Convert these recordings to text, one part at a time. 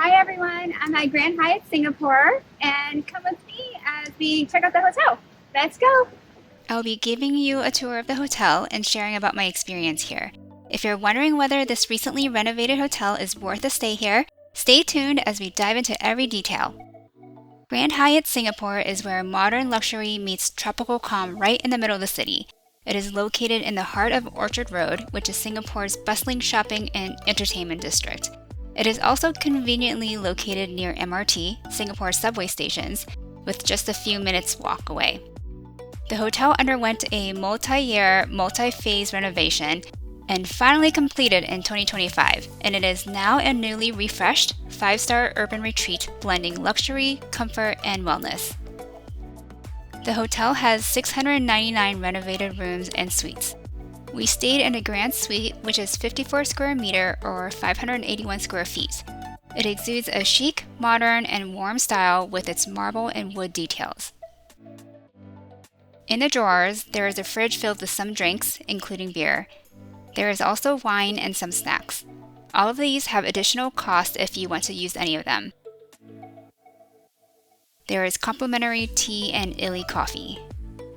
Hi everyone, I'm at Grand Hyatt Singapore and come with me as we check out the hotel. Let's go! I'll be giving you a tour of the hotel and sharing about my experience here. If you're wondering whether this recently renovated hotel is worth a stay here, stay tuned as we dive into every detail. Grand Hyatt Singapore is where modern luxury meets tropical calm right in the middle of the city. It is located in the heart of Orchard Road, which is Singapore's bustling shopping and entertainment district. It is also conveniently located near MRT, Singapore's subway stations, with just a few minutes walk away. The hotel underwent a multi-year, multi-phase renovation and finally completed in 2025, and it is now a newly refreshed 5-star urban retreat blending luxury, comfort, and wellness. The hotel has 699 renovated rooms and suites. We stayed in a grand suite, which is 54 square meter or 581 square feet. It exudes a chic, modern, and warm style with its marble and wood details. In the drawers, there is a fridge filled with some drinks, including beer. There is also wine and some snacks. All of these have additional cost if you want to use any of them. There is complimentary tea and illy coffee.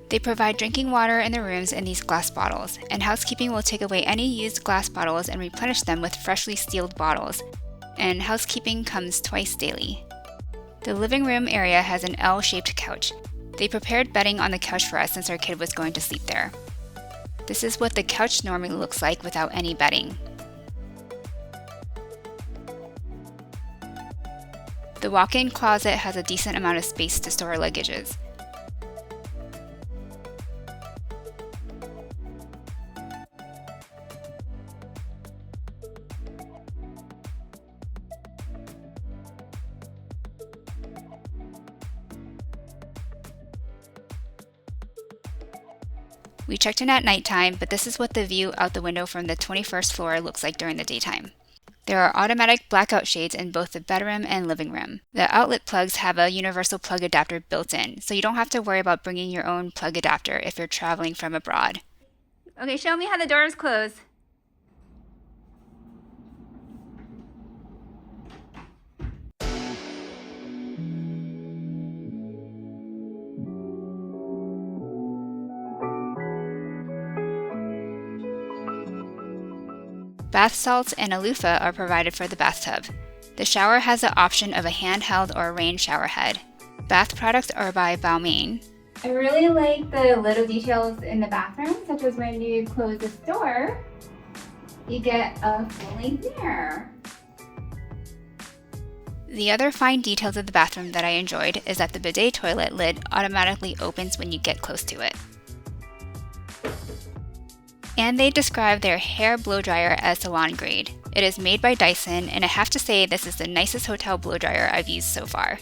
They provide drinking water in the rooms in these glass bottles, and housekeeping will take away any used glass bottles and replenish them with freshly sealed bottles. And housekeeping comes twice daily. The living room area has an L-shaped couch. They prepared bedding on the couch for us since our kid was going to sleep there. This is what the couch normally looks like without any bedding. The walk-in closet has a decent amount of space to store luggages. We checked in at nighttime, but this is what the view out the window from the 21st floor looks like during the daytime. There are automatic blackout shades in both the bedroom and living room. The outlet plugs have a universal plug adapter built in, so you don't have to worry about bringing your own plug adapter if you're traveling from abroad. Okay, show me how the doors close. Bath salts and a loofah are provided for the bathtub. The shower has the option of a handheld or rain shower head. Bath products are by Balmain. I really like the little details in the bathroom, such as when you close this door, you get a full-length mirror. The other fine details of the bathroom that I enjoyed is that the bidet toilet lid automatically opens when you get close to it. And they describe their hair blow dryer as salon grade. It is made by Dyson, and I have to say this is the nicest hotel blow dryer I've used so far.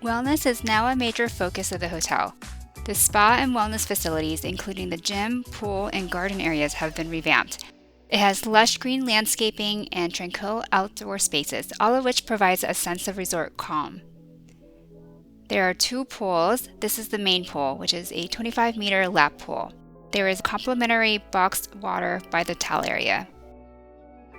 Wellness is now a major focus of the hotel. The spa and wellness facilities, including the gym, pool, and garden areas, have been revamped. It has lush green landscaping and tranquil outdoor spaces, all of which provides a sense of resort calm. There are 2 pools. This is the main pool, which is a 25-meter lap pool. There is complimentary boxed water by the towel area.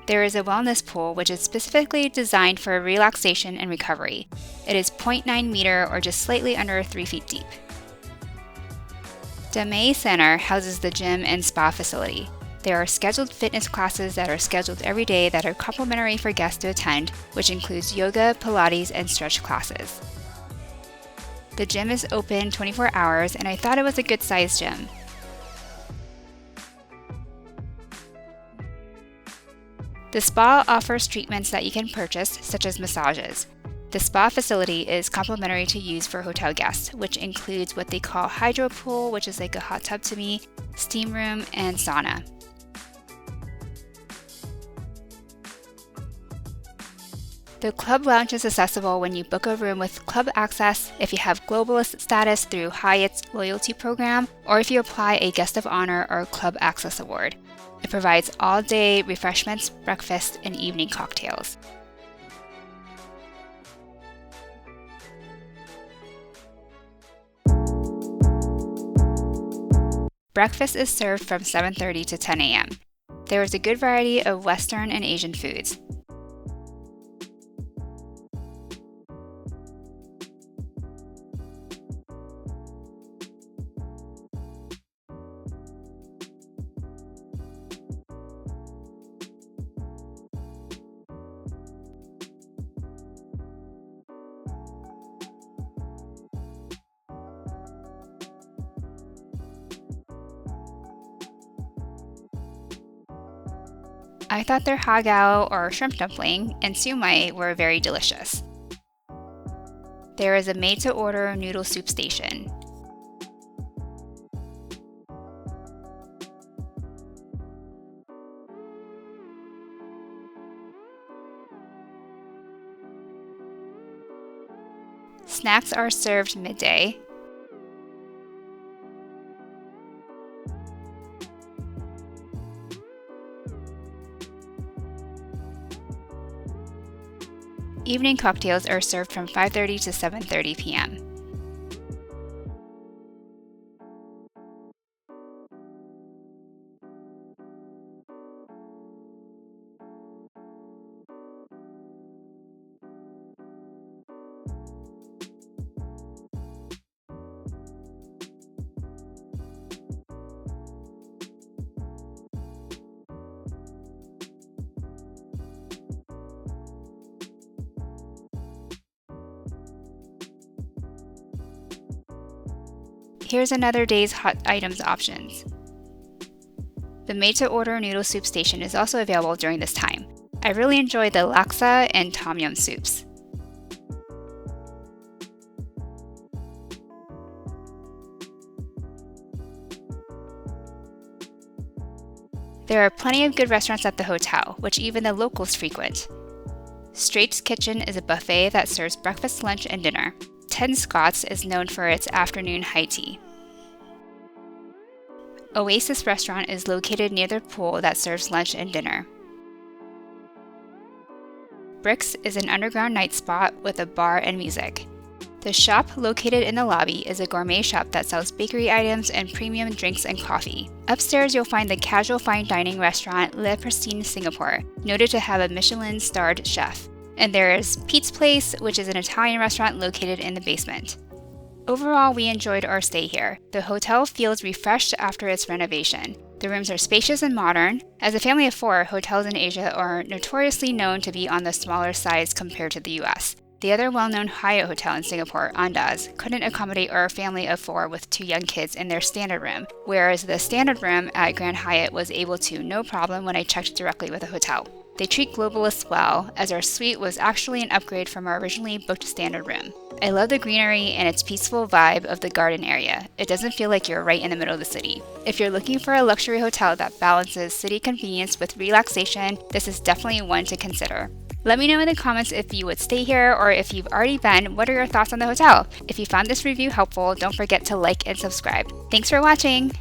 There is a wellness pool which is specifically designed for relaxation and recovery. It is 0.9 meter or just slightly under 3 feet deep. Damai Center houses the gym and spa facility. There are scheduled fitness classes that are scheduled every day that are complimentary for guests to attend, which includes yoga, Pilates, and stretch classes. The gym is open 24 hours, and I thought it was a good-sized gym. The spa offers treatments that you can purchase, such as massages. The spa facility is complimentary to use for hotel guests, which includes what they call hydro pool, which is like a hot tub to me, steam room, and sauna. The club lounge is accessible when you book a room with club access, if you have Globalist status through Hyatt's loyalty program, or if you apply a guest of honor or club access award. It provides all-day refreshments, breakfast, and evening cocktails. Breakfast is served from 7:30 to 10 a.m. There is a good variety of Western and Asian foods. I thought their hagao or shrimp dumpling and siumai were very delicious. There is a made-to-order noodle soup station. Snacks are served midday. Evening cocktails are served from 5:30 to 7:30 p.m. Here's another day's hot items options. The made-to-order noodle soup station is also available during this time. I really enjoy the laksa and tom yum soups. There are plenty of good restaurants at the hotel, which even the locals frequent. Straight's Kitchen is a buffet that serves breakfast, lunch, and dinner. 10 Scots is known for its afternoon high tea. Oasis Restaurant is located near the pool that serves lunch and dinner. Bricks is an underground night spot with a bar and music. The shop located in the lobby is a gourmet shop that sells bakery items and premium drinks and coffee. Upstairs, you'll find the casual fine dining restaurant Le Pristine Singapore, noted to have a Michelin-starred chef. And there is Pete's Place, which is an Italian restaurant located in the basement. Overall, we enjoyed our stay here. The hotel feels refreshed after its renovation. The rooms are spacious and modern. As a family of 4, hotels in Asia are notoriously known to be on the smaller size compared to the US. The other well-known Hyatt hotel in Singapore, Andaz, couldn't accommodate our family of 4 with 2 young kids in their standard room, whereas the standard room at Grand Hyatt was able to no problem when I checked directly with the hotel. They treat Globalist well, as our suite was actually an upgrade from our originally booked standard room. I love the greenery and its peaceful vibe of the garden area. It doesn't feel like you're right in the middle of the city. If you're looking for a luxury hotel that balances city convenience with relaxation, this is definitely one to consider. Let me know in the comments if you would stay here, or if you've already been, what are your thoughts on the hotel? If you found this review helpful, don't forget to like and subscribe. Thanks for watching!